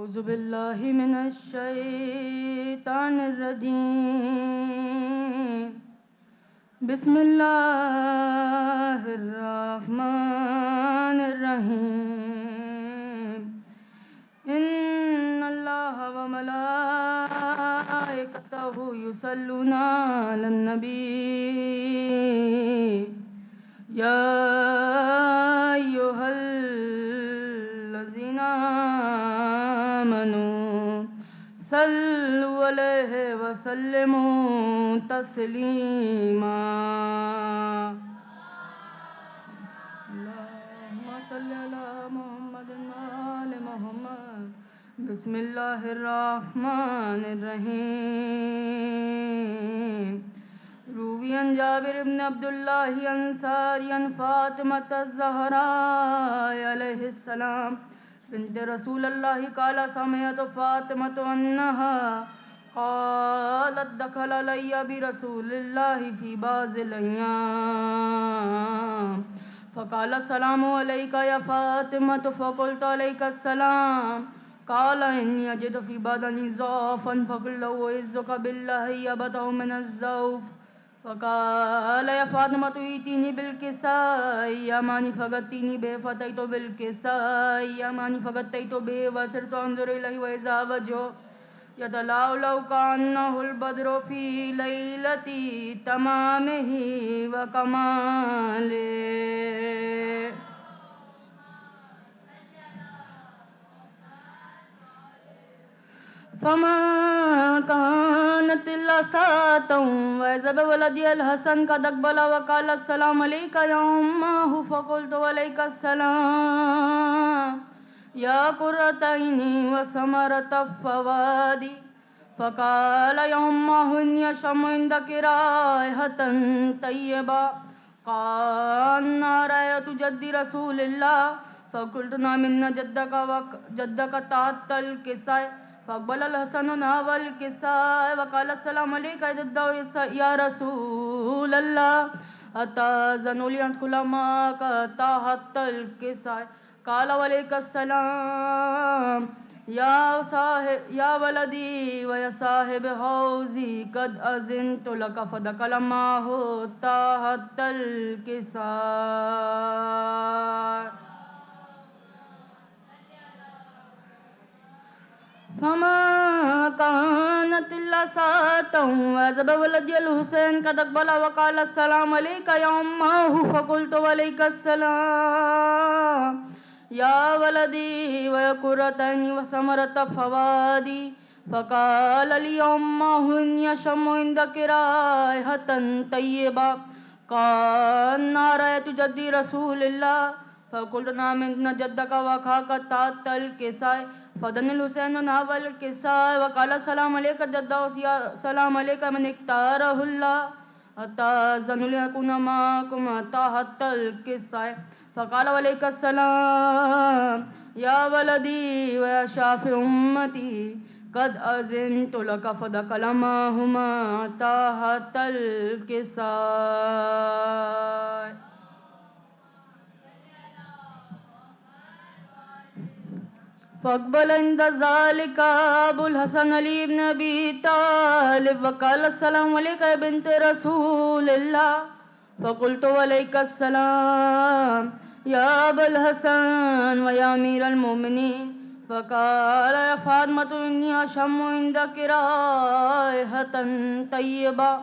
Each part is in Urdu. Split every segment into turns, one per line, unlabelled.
أعوذ بالله من الشيطان الرجيم. بسم الله الرحمن الرحيم. إن الله وملائكته يصلون على النبي يا أيها الذين آمنوا صلوا عليه وسلموا تسليما. اللهم صل على محمد وآل محمد. بسم الله الرحمن الرحيم. روي عن جابر بن عبد الله الأنصاري عن فاطمة الزهراء عليه السلام بنت رسول الله قال سمعت فاطمة أنها قالت دخل علي برسول الله في بعض الأيام فقال السلام عليك يا فاطمة فقلت عليك السلام. قال إني أجد في بدني ضعفا فقل له أعوذ بالله يبدأ من الضعف. فقال يا فاطمة ائتيني بالكساء يماني فغطيني به فأتيت بالكساء يماني فغطيت به وصرت أنظر إليه وإذا وجهه يتلألأ كأنه البدر في ليلة تمامه وكماله. فما كانت إلا ساعة وإذا بولدي الحسن قد أقبل وقال السلام عليك يا أمه فقلت وعليك السلام يا قرة عيني وثمرة فؤادي. فقال يا أمه إني أشم عندك رائحة طيبة. قال رأيت جدي رسول الله. فقلت نعم إن جدك تحت الكساء. فأقبل الحسن نحو الكساء وقال السلام عليك يا جد يا رسول الله أتأذن لي أن أدخل معك تحت الكساء. قال وعليك السلام يا ولدي ويا صاحب حوزي قد أذنت لك. فدخل معه تحت الكساء. فما كانت إلا ساعة وإذا بولدي الحسين قد أقبل وقال السلام عليك يا أمه فقلت وعليك السلام يا ولدي ويا قرة عيني وثمرة فؤادي. فقال لي أمه إني أشم عندك رائحة طيبة. قال رأيت جدي رسول الله. فقلت نعم إن جدك وأخاك تحت الكساء. فدن الحسين نحو الكساء وقال السلام عليك جد السلام عليك من اختاره الله أتأذن لي أن أكون معكم تحت الكساء. فقال وعليك السلام يا ولدي ويا شافع أمتي قد أذنت لك. فدخل معهما تحت الكساء. فأقبل عند ذلك أبو الحسن علي بن أبي طالب وقال السلام عليك يا بنت رسول الله. فقلت وعليك السلام يا أبا الحسن ويا أمير المؤمنين. فقال يا فاطمة إني أشم عندك رائحة طيبة.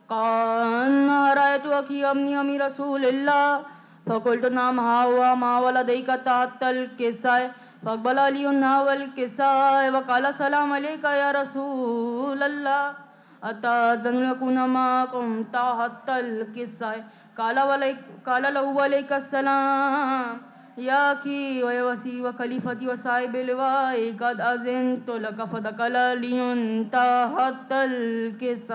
قال رأيت أخي أمني أمير رسول الله. فقلت نعم ها هو ما ولديك تحت الكساء. فأقبل علي نحو الكساء وقال السلام عليك يا رسول الله أتأذن لي أن أكون معكم تحت الكساء. قال له وعليك السلام يا أخي ويا وسي وخليفتي وصاحب اللواء قد أذنت لك. فدخل علي تحت الكساء.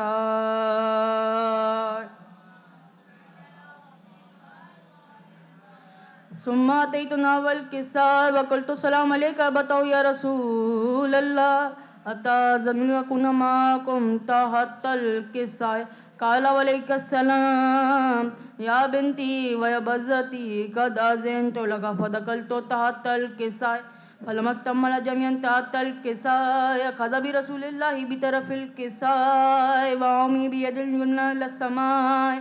ثم أتيت نحو الكساء وقلت السلام عليك بتو يا رسول الله أتأذن لي أن أكون معكم تحت الكساء. قال وعليك السلام يا بنتي ويا بزتي قد أذنت لك. فدخلت تحت الكساء فلما اكتمل جميعا تحت الكساء أخذ برسول الله بطرف الكساء وعمي بيد اليمنى إلى السماء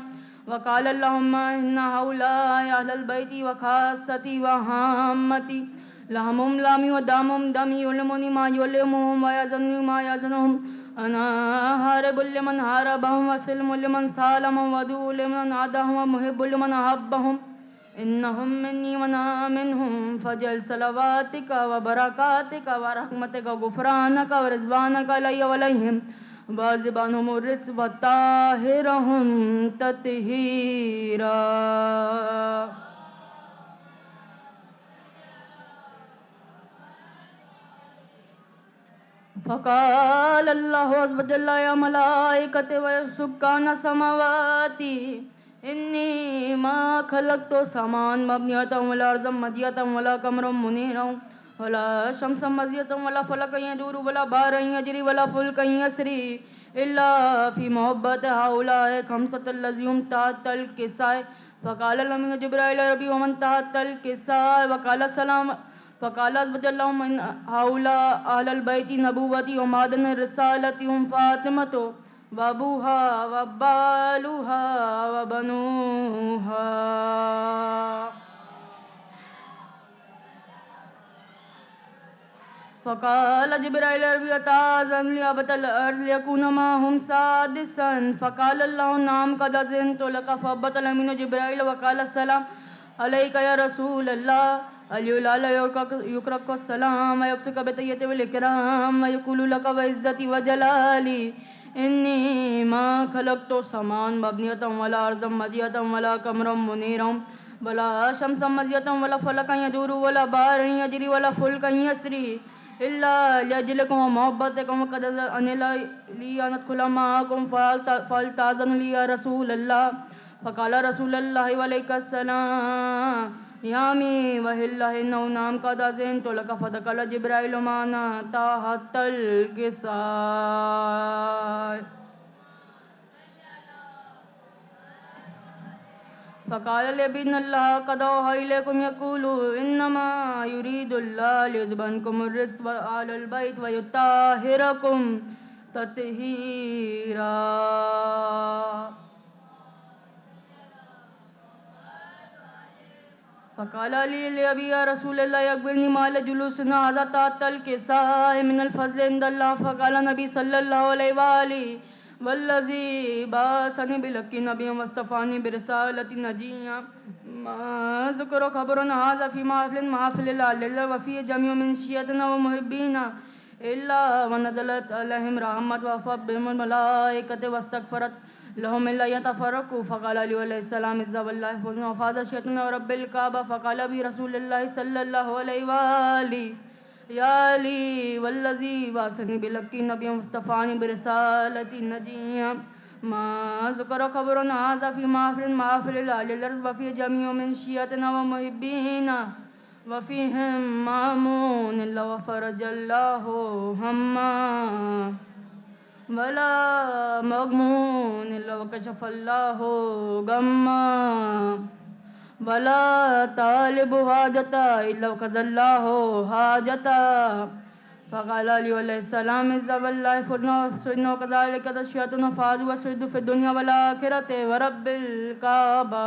وقال اللهم إن هؤلاء أهل البيت وخاصتي وهامتي لهم لامي ودامهم دمي يعلمني ما يعلمهم ويزنني ما يزنهم أنا هارب لمن هاربهم وسلم لمن سالمهم ودو لمن عادهم ومحب لمن أحبهم إنهم مني وأنا منهم فجل صلواتك وبركاتك ورحمتك وغفرانك ورضوانك علي وعليهم وأذهبنهم الرجس وطهرهم تطهيرا. فقال الله عز وجل يا ملائكتي وسكان سماواتي إني ما خلقت سمان مبنية ولا أرضا مدية ولا قمرا منيرا ولا شمسا مزية ولا فلكا يدور ولا بحرا يجري ولا فلكا يسري إلا في محبة هؤلاء خمسة الذين تحت الكساء. فقال لهم جبرائيل ربي ومن تحت الكساء وقال السلام. فقال عز وجل إن هؤلاء أهل البيت نبوتي ومعدن رسالتي هم فاطمة وأبوها وبالها وبنوها. فقال جبرائيل ربي أتأذن لي أبت الأرض ليكون معهم سادسا. فقال الله نعم قد أذنت لك. فأبت الأمين جبرائيل وقال السلام عليك يا رسول الله اليولا يكرك السلام ويبسك بتية والإكرام ويقول لك وعزتي وجلالي إني ما خلقت سمان مبنية ولا أرضا مدية ولا قمرا منيرا ولا شمسا مزية ولا فلكا يدور ولا بحرا يجري ولا فلكا يسري إلا لأجلكم ومحبتكم وقد أن لي أن أدخل معكم فلتأذن لي يا رسول الله. فقال رسول الله وعليك السلام يا أمي وهله إنه نعم قد أذنت لك. فدخل جبرائيل معنا تحت الكساء. فقال لي بإن الله قد أوحى إليكم يقول إنما يريد الله ليذهب عنكم الرجس وأهل البيت ويطهركم تطهيرا. فقال لي لأبي يا رسول الله أخبرني ما لجلوسنا هذا تحت الكساء من الفضل عند الله. فقال النبي صلى الله عليه وآله والذي بعثني بالحق نبيا واصطفاني برسالة نجيا ما ذكر خبر هذا في محفل العلل وفي جميع من شيعتنا ومحبينا إلا ونزلت عليهم رحمة ووفت بهم الملائكة واستغفرت لهم إلا يتفرقوا. فقال علي عليه السلام إذا والله فزنا وفاز شيطان ورب الكعبة. فقال بي رسول الله صلى الله عليه وآله يا علي والذي بعثني بالحق نبيا واصطفاني برسالة نجيا ما ذكر خبر هذا في محفل العلل وفي جميع من شيعتنا ومحبينا وفيهم مامون إلا وفرج الله هما ولا مغمون إلا وكشف الله غما ولا طالب حاجة إلا وقضى الله حاجة. فقال علي عليه السلام إذا والله فزنا وسعدنا وكذلك الشياطين فازوا وسعدوا في الدنيا والآخرة ورب الكعبة.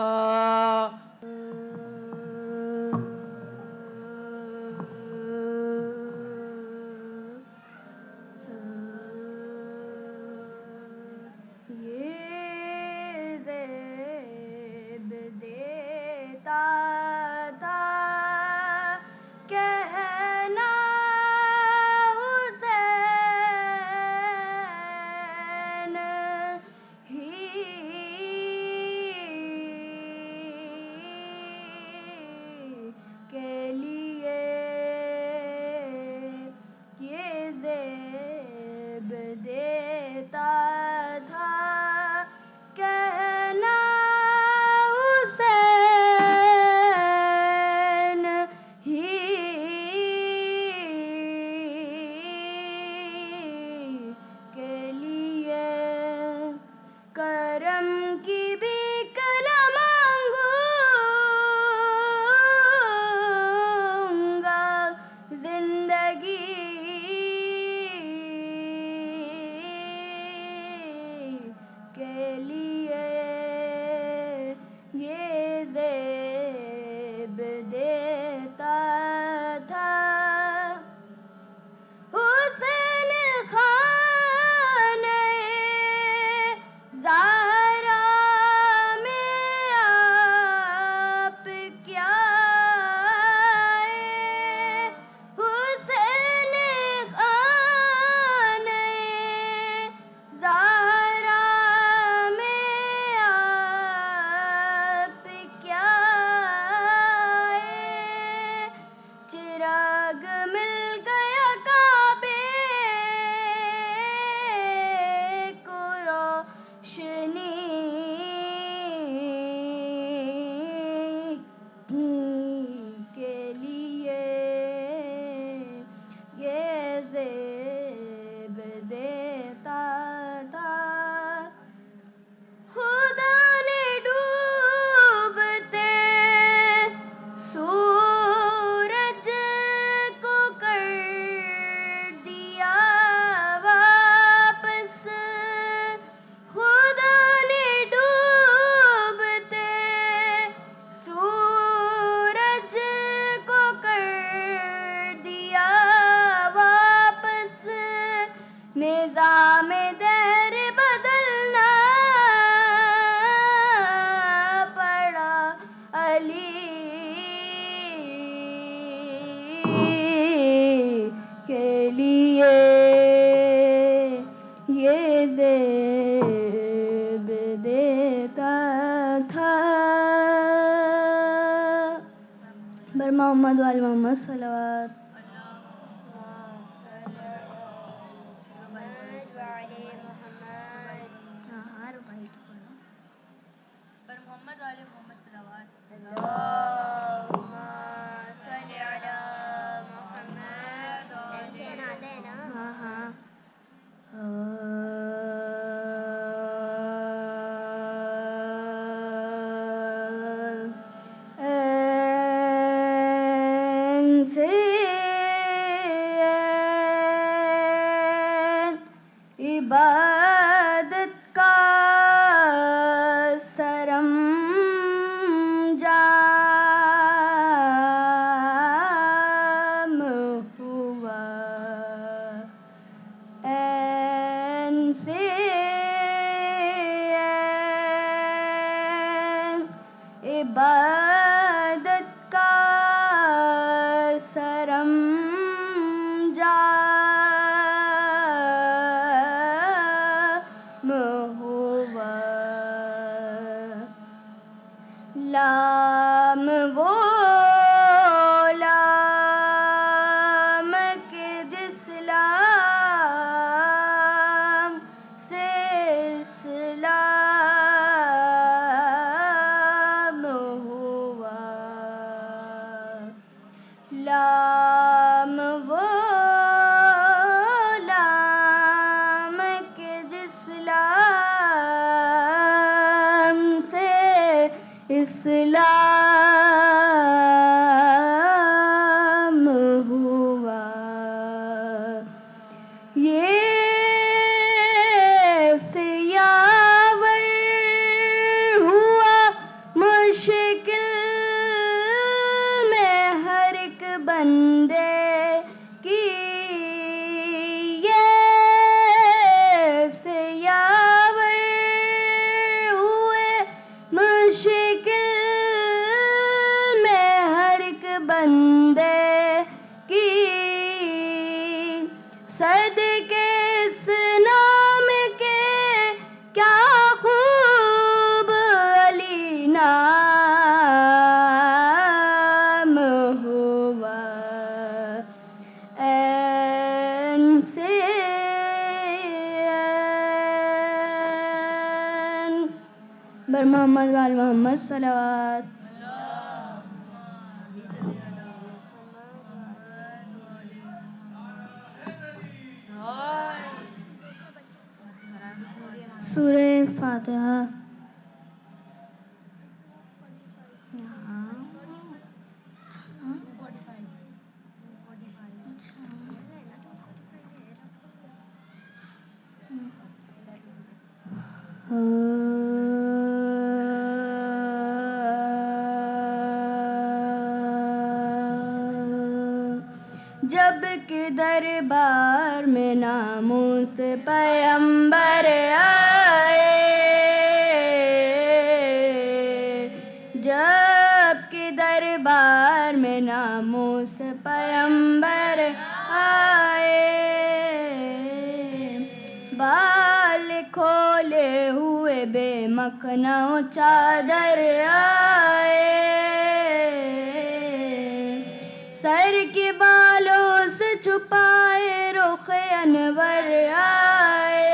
لیے یہ زیب دیتا تھا. بر محمد وآل محمد صلوات. عبادت کا سرم جام ہوا این سے عبادت کا سرم لام وہ لام کے جس لام سے اسلام ہوا. لام وہ لام کے جس لام سے اسلام ہوا. یہ سیاور ہوا مشکل میں ہر ایک بندے کی. یہ سیاور ہوئے مشکل بندے کی. صدقے اس نام کے کیا خوب علی نام ہوا. این سے این بر محمد وآل محمد صلوات. سورہ فاتحہ. جب کہ دربار میں ناموس پیغمبر آئے. جب کہ دربار میں ناموس پیغمبر آئے. بال کھولے ہوئے بے مکھنا چادر آئے. سر کے بالوں سے چھپائے رخ انور آئے.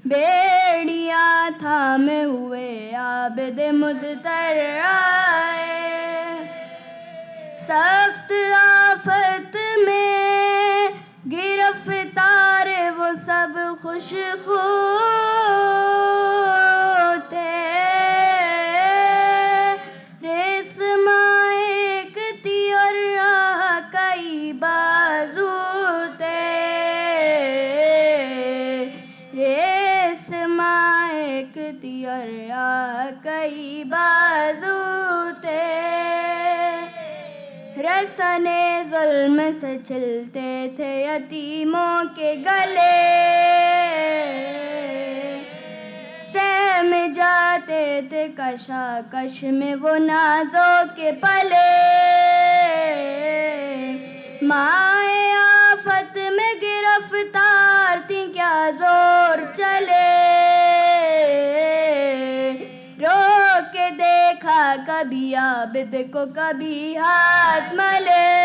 بیڑیاں تھامے ہوئے عابد مضطر آئے. سخت آفت میں گرفتار وہ سب خوش خو تھے. کئی بازو تھے. رسنے ظلم سے چھلتے تھے یتیموں کے گلے. سہم جاتے تھے کشاکش میں وہ نازوں کے پلے.
مائے آفت میں گرفتار تھی کیا زور چلے، روک کے دیکھا کبھی عابد کو کبھی ہاتھ ملے،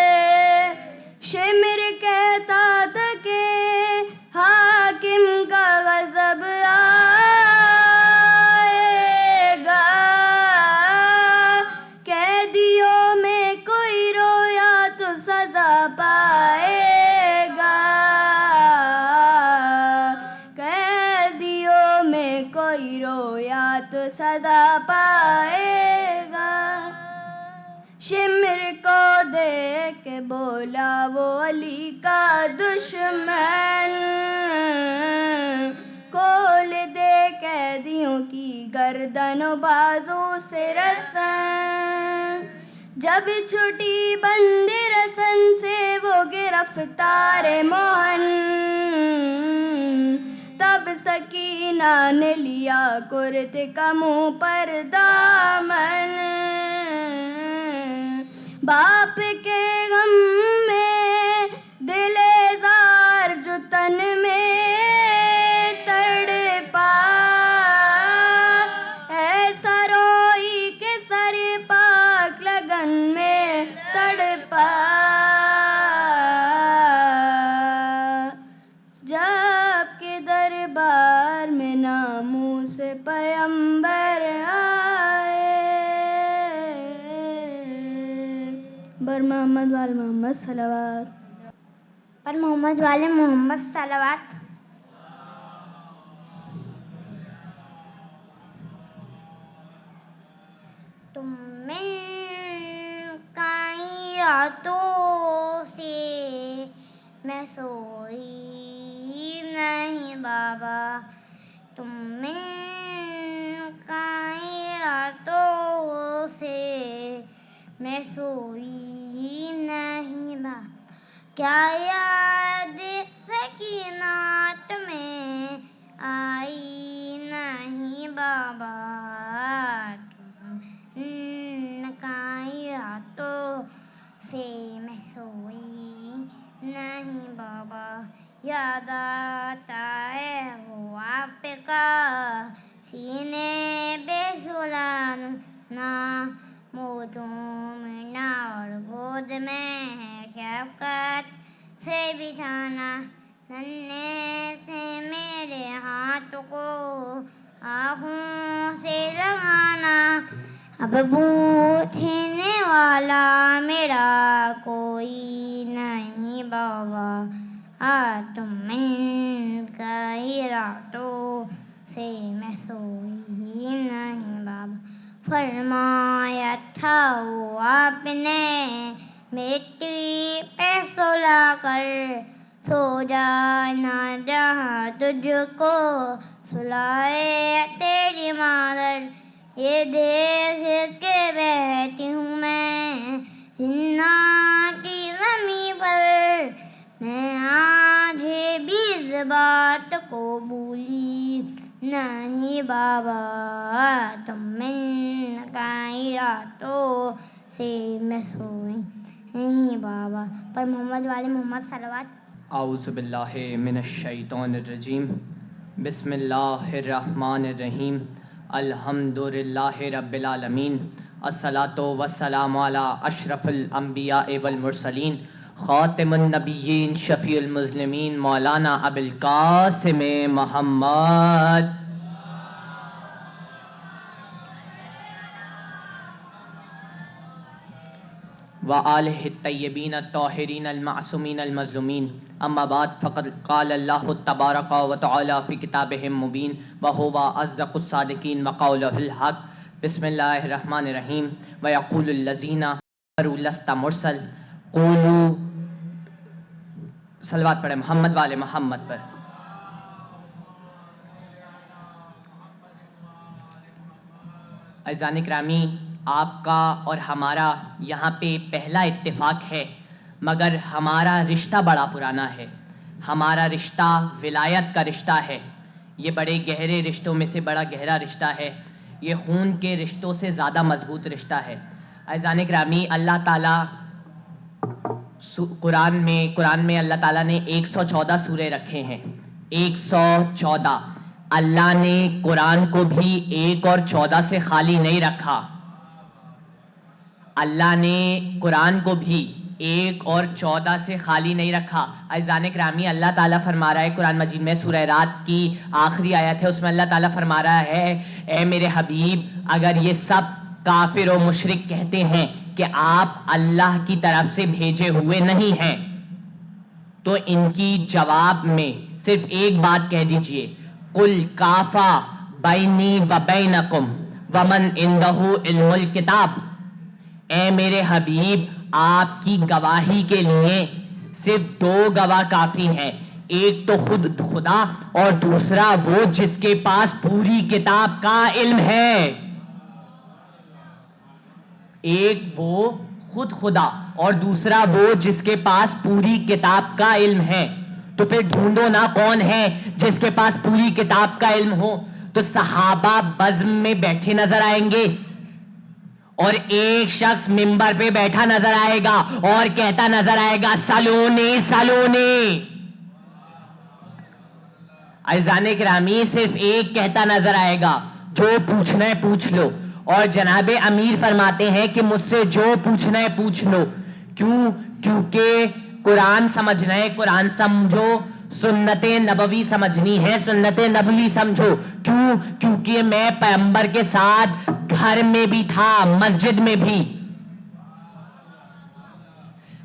شمر کہتا تھا کہ حاکم کا غضب آئے گا، قیدیوں میں کوئی رویا تو سزا پائے گا، قیدیوں میں کوئی رویا تو سزا پائے گا، شمر کو دیکھ کے بولا وہ علی کا دشمن، کھول دے قیدیوں کی گردن و بازو سے رسن، جب چھٹی بند رسن سے وہ گرفتار موہن، تب سکینہ نے لیا کرتے کا منہ پر دامن، باپ کے غم میں دل زار جو تن میں تڑپا، ایسا روئی کہ سر پاک لگن میں تڑپا، جب کہ دربار میں ناموس پیمبر آئے، بر محمد وال محمد صلوات،
پر محمد والے محمد صلوات۔ تم من کئی راتوں سے میں سوئی نہیں بابا، تم من کئی راتوں سے میں سوئی نہیں بابا، کیا یاد سکینات میں آئی نہیں بابا، تم کئی راتوں سے میں سوئی نہیں بابا، یاد آتا ہے وہ آپ کا سینے بے سلانا، موجومنا اور گود میں شفقت سے بٹھانا، ننھے سے میرے ہاتھ کو آنکھوں سے لگانا، اب پوچھنے والا میرا کوئی نہیں بابا، تم من کئی راتوں سے میں سوئی نہیں بابا، فرمایا تھا وہ آپ نے مٹی پہ سلا کر، سو جانا جہاں تجھ کو سلائے تیری مادر، یہ دیکھ کے بیٹھی ہوں میں زنداں کی زمین پر، میں آج بھی اس بات کو بھولی نہیں بابا، تم من کئی راتوں سے میں سوئی نہیں بابا، پر محمد والے محمد صلوات۔
اعوذ باللہ من الشیطان الرجیم، بسم اللہ الرحمن الرحیم، الحمد للہ رب العالمین، الصلاۃ والسلام علی اشرف الانبیاء والمرسلین، خاتم النبیین شفیع المذنبین، مولانا ابو القاسم محمد وآلہ الطیبین الطاہرین المعصومین المظلومین، اما بعد فقد قال اللہ تبارک و تعالی فی کتابہ مبین وہو اصدق الصادقین وقولہ الحق، بسم اللہ الرحمن الرحیم، ویقول الذین کفروا لست مرسل قولوا، صلوات پڑھیں محمد والے محمد پر۔ عزیزان اکرامی، آپ کا اور ہمارا یہاں پہ پہلا اتفاق ہے، مگر ہمارا رشتہ بڑا پرانا ہے، ہمارا رشتہ ولایت کا رشتہ ہے، یہ بڑے گہرے رشتوں میں سے بڑا گہرا رشتہ ہے، یہ خون کے رشتوں سے زیادہ مضبوط رشتہ ہے۔ عزیزان اکرامی، اللہ تعالیٰ قرآن میں اللہ تعالیٰ نے 114 سورے رکھے ہیں. 114. اللہ نے قرآن کو بھی 1 اور 14 سے خالی نہیں رکھا. اللہ نے قرآن کو بھی 1 اور 14 سے خالی نہیں رکھا. عزیزان گرامی، اللہ تعالیٰ فرما رہا ہے قرآن مجید میں، سورہ رات کی آخری آیت ہے، اس میں اللہ تعالیٰ فرما رہا ہے اے میرے حبیب، اگر یہ سب کافر و مشرک کہتے ہیں کہ آپ اللہ کی طرف سے بھیجے ہوئے نہیں ہیں، تو ان کی جواب میں صرف ایک بات کہہ دیجئے، قُلْ کَافَا بَيْنِي وَبَيْنَكُمْ وَمَنْ عِنْدَهُ عِلْمُ الْكِتَابِ. اے میرے حبیب، آپ کی گواہی کے لیے صرف 2 گواہ کافی ہیں، ایک تو خود خدا اور دوسرا وہ جس کے پاس پوری کتاب کا علم ہے. ایک وہ خود خدا اور دوسرا وہ جس کے پاس پوری کتاب کا علم ہے. تو پھر ڈھونڈو نا کون ہے جس کے پاس پوری کتاب کا علم ہو. تو صحابہ بزم میں بیٹھے نظر آئیں گے اور ایک شخص ممبر پہ بیٹھا نظر آئے گا اور کہتا نظر آئے گا سلونی سلونی. عزیزان گرامی، صرف ایک کہتا نظر آئے گا، جو پوچھنا ہے پوچھ لو. اور جناب امیر فرماتے ہیں کہ مجھ سے جو پوچھنا ہے پوچھ لو. کیونکہ قرآن سمجھنا ہے قرآن سمجھو، سنت نبوی سمجھنی ہے سنت نبوی سمجھو. کیونکہ میں پیغمبر کے ساتھ گھر میں بھی تھا، مسجد میں بھی.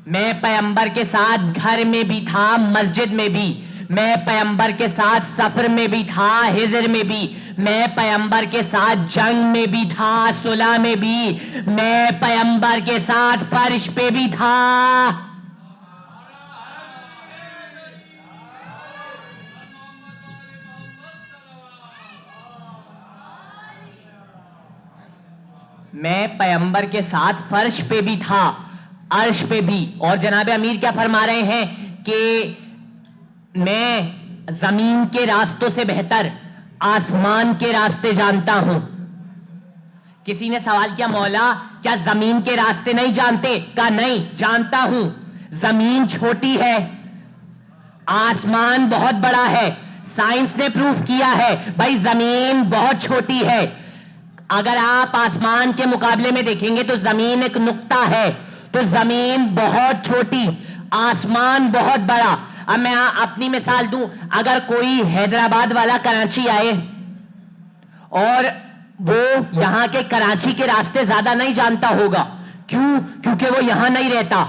میں پیغمبر کے ساتھ گھر میں بھی تھا، مسجد میں بھی. میں پیغمبر کے ساتھ سفر میں بھی تھا، ہجر میں بھی. میں پیغمبر کے ساتھ جنگ میں بھی تھا، صلح میں بھی. میں پیغمبر کے ساتھ فرش پہ بھی تھا. میں پیغمبر کے ساتھ فرش پہ بھی تھا، عرش پہ بھی. اور جناب امیر کیا فرما رہے ہیں کہ میں زمین کے راستوں سے بہتر آسمان کے راستے جانتا ہوں. کسی نے سوال کیا مولا کیا زمین کے راستے نہیں جانتے؟ کہا نہیں، جانتا ہوں. زمین چھوٹی ہے، آسمان بہت بڑا ہے. سائنس نے پروف کیا ہے بھائی زمین بہت چھوٹی ہے. اگر آپ آسمان کے مقابلے میں دیکھیں گے تو زمین ایک نقطہ ہے. تو زمین بہت چھوٹی، آسمان بہت بڑا. اب میں اپنی مثال دوں، اگر کوئی حیدرآباد والا کراچی آئے اور وہ یہاں کے کراچی کے راستے زیادہ نہیں جانتا ہوگا. کیونکہ وہ یہاں نہیں رہتا.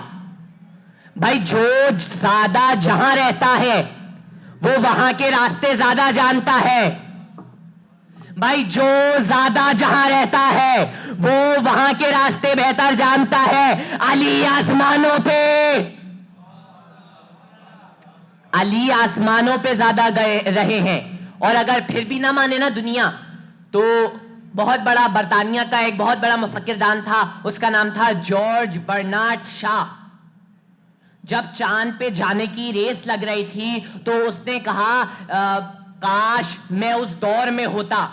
بھائی جو زیادہ جہاں رہتا ہے وہ وہاں کے راستے زیادہ جانتا ہے. بھائی جو زیادہ جہاں رہتا ہے وہ وہاں کے راستے بہتر جانتا ہے. علی آسمانوں پہ، علی آسمانوں پہ زیادہ گئے رہے ہیں. اور اگر پھر بھی نہ مانے نا دنیا، تو بہت بڑا برطانیہ کا ایک بہت بڑا مفکر دان تھا، اس کا نام تھا جارج برنارڈ شاہ. جب چاند پہ جانے کی ریس لگ رہی تھی تو اس نے کہا کاش میں اس دور میں ہوتا،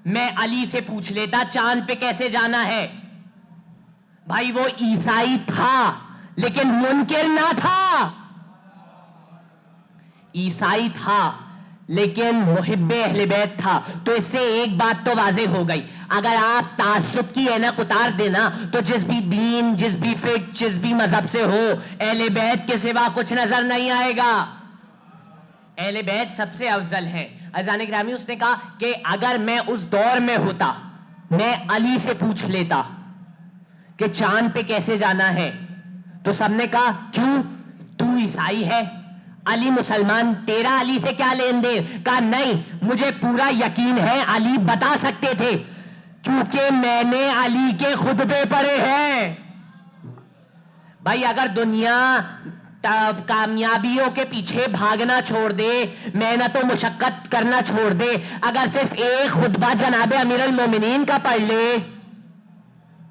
میں علی سے پوچھ لیتا چاند پہ کیسے جانا ہے. بھائی وہ عیسائی تھا لیکن منکر نہ تھا. عیسائی تھا لیکن محب اہل بیت تھا. تو اس سے ایک بات تو واضح ہو گئی، اگر آپ تعصب کی اینک اتار دینا تو جس بھی دین، جس بھی فکر، جس بھی مذہب سے ہو، اہل بیت کے سوا کچھ نظر نہیں آئے گا. اہل بیت سب سے افضل ہے. عزیزان گرامی، اس نے کہا کہ اگر میں اس دور میں ہوتا میں علی سے پوچھ لیتا کہ چاند پہ کیسے جانا ہے. تو سب نے کہا کیوں، تو عیسائی ہے، علی مسلمان، تیرا علی سے کیا لین دین؟ کہا نہیں، مجھے پورا یقین ہے علی بتا سکتے تھے کیونکہ میں نے علی کے خطبے پڑھے ہیں. بھائی اگر دنیا کامیابیوں کے پیچھے بھاگنا چھوڑ دے، محنت و مشقت کرنا چھوڑ دے، اگر صرف ایک خطبہ جناب امیر المومنین کا پڑھ لے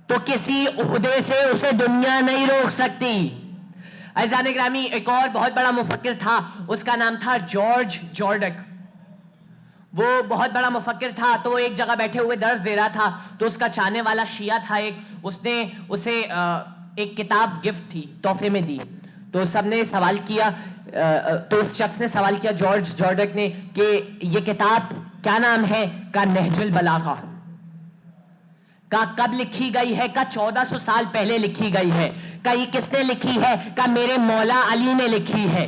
تو کسی عہدے سے اسے دنیا نہیں روک سکتی. عزیزان گرامی، ایک اور بہت بڑا مفکر تھا، اس کا نام تھا جارج جارڈک. وہ بہت بڑا مفکر تھا. تو وہ ایک جگہ بیٹھے ہوئے درس دے رہا تھا، تو اس کا چاہنے والا شیعہ تھا ایک، اس نے اسے ایک کتاب گفٹ تھی، تحفے میں دی. تو سب نے سوال کیا، تو اس شخص نے سوال کیا جارج جارڈک نے کہ یہ کتاب کیا نام ہے؟ کا نہج البلاغہ. کا کب لکھی گئی ہے؟ کا 1400 سال پہلے لکھی گئی ہے. کا یہ کس نے لکھی ہے؟ کا میرے مولا علی نے لکھی ہے.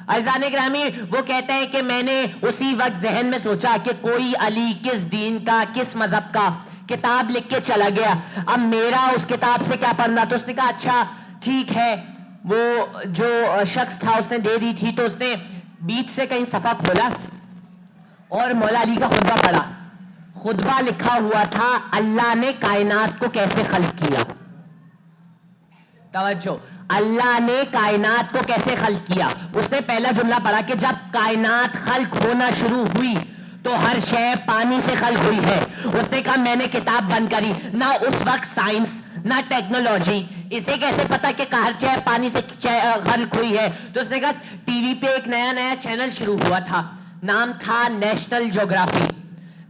عزیزان گرامی، وہ کہتے ہیں کہ میں نے اسی وقت ذہن میں سوچا کہ کوئی علی کس دین کا، کس مذہب کا کتاب لکھ کے چلا گیا، اب میرا اس کتاب سے کیا پڑھنا. تو اس نے کہا اچھا ٹھیک ہے. وہ جو شخص تھا اس نے دے دی تھی، تو اس نے بیچ سے کہیں صفحہ کھولا اور مولا علی کا خطبہ پڑھا. خطبہ لکھا ہوا تھا اللہ نے کائنات کو کیسے خلق کیا. توجہ، اللہ نے کائنات کو کیسے خلق کیا. اس نے پہلا جملہ پڑھا کہ جب کائنات خلق ہونا شروع ہوئی تو ہر شے پانی سے خلق ہوئی ہے. اس نے کہا میں نے کتاب بند کری. نہ اس وقت سائنس نہ ٹیکنالوجی، اسے کیسے پتا کہ ہر شے پانی سے خلق ہوئی ہے. تو اس نے کہا ٹی وی پہ ایک نیا چینل شروع ہوا تھا، نام تھا نیشنل جیوگرافی.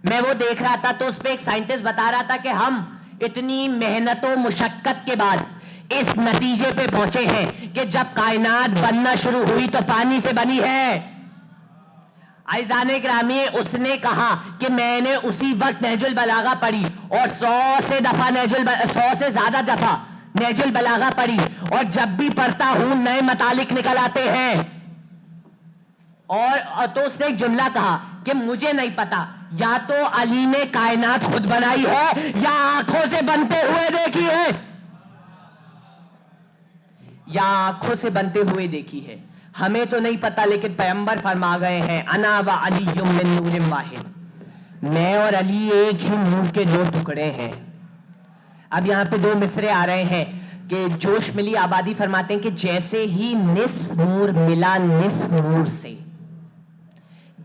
میں وہ دیکھ رہا تھا تو اس پہ ایک سائنٹسٹ بتا رہا تھا کہ ہم اتنی محنت و مشقت کے بعد اس نتیجے پہ پہنچے ہیں کہ جب کائنات بننا شروع ہوئی تو پانی سے بنی ہے. عزیزان گرامی، اس نے کہا کہ میں نے اسی وقت نہج البلاغہ پڑھی اور 100 سے زیادہ دفعہ نہج البلاغہ پڑھی، اور جب بھی پڑھتا ہوں نئے مطالق نکل آتے ہیں. اور تو اس نے ایک جملہ کہا کہ مجھے نہیں پتا یا تو علی نے کائنات خود بنائی ہے یا آنکھوں سے بنتے ہوئے دیکھی ہے، یا آنکھوں سے بنتے ہوئے دیکھی ہے. ہمیں تو نہیں پتا، لیکن پیغمبر فرما گئے ہیں انا و علی من نور واحد، میں اور علی ایک ہی نور کے دو ٹکڑے ہیں. اب یہاں پہ دو مصرے آ رہے ہیں کہ جوش ملی آبادی فرماتے ہیں کہ جیسے ہی نصف نور ملا نصف نور سے،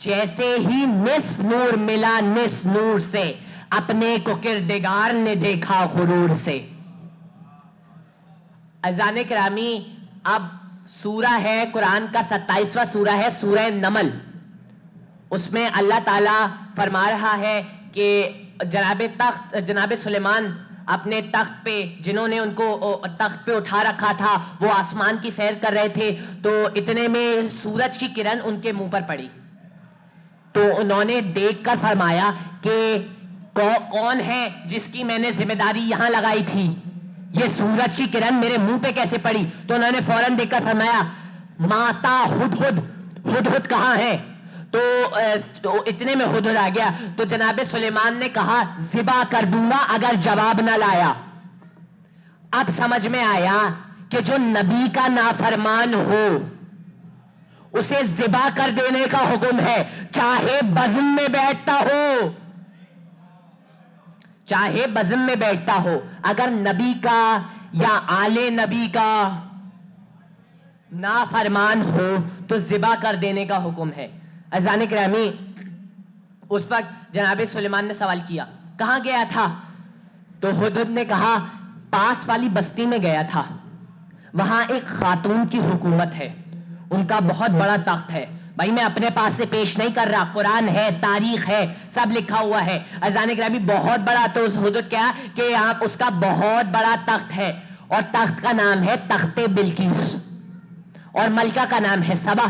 جیسے ہی نصف نور ملا نصف نور سے، اپنے کو کردگار نے دیکھا غرور سے. عزیزان کرامی، اب سورہ ہے قرآن کا 27واں سورہ ہے سورہ نمل. اس میں اللہ تعالیٰ فرما رہا ہے کہ جناب سلیمان اپنے تخت پہ، جنہوں نے ان کو تخت پہ اٹھا رکھا تھا، وہ آسمان کی سیر کر رہے تھے. تو اتنے میں سورج کی کرن ان کے منہ پر پڑی، تو انہوں نے دیکھ کر فرمایا کہ کون ہے جس کی میں نے ذمہ داری یہاں لگائی تھی، یہ سورج کی کرن میرے منہ پہ کیسے پڑی. تو انہوں نے فوراً دیکھ کر فرمایا ماتا ہدہد کہاں ہے. تو اتنے میں ہدہد آ گیا. تو جناب سلیمان نے کہا ذبح کر دوں گا اگر جواب نہ لایا. اب سمجھ میں آیا کہ جو نبی کا نافرمان ہو اسے ذبح کر دینے کا حکم ہے، چاہے بزم میں بیٹھتا ہو، چاہے بزم میں بیٹھتا ہو. اگر نبی کا یا آل نبی کا نافرمان ہو تو ذبح کر دینے کا حکم ہے. عزیزان گرامی، اس وقت جناب سلیمان نے سوال کیا کہاں گیا تھا؟ تو ہدہد نے کہا پاس والی بستی میں گیا تھا، وہاں ایک خاتون کی حکومت ہے، ان کا بہت بڑا تخت ہے. بھائی میں اپنے پاس سے پیش نہیں کر رہا، قرآن ہے، تاریخ ہے، سب لکھا ہوا ہے. عزیزان گرامی بہت بڑا. تو اس ہدہد کیا کہ یہاں اس کا بہت بڑا تخت ہے، اور تخت کا نام ہے تخت بلقیس، اور ملکہ کا نام ہے سبا.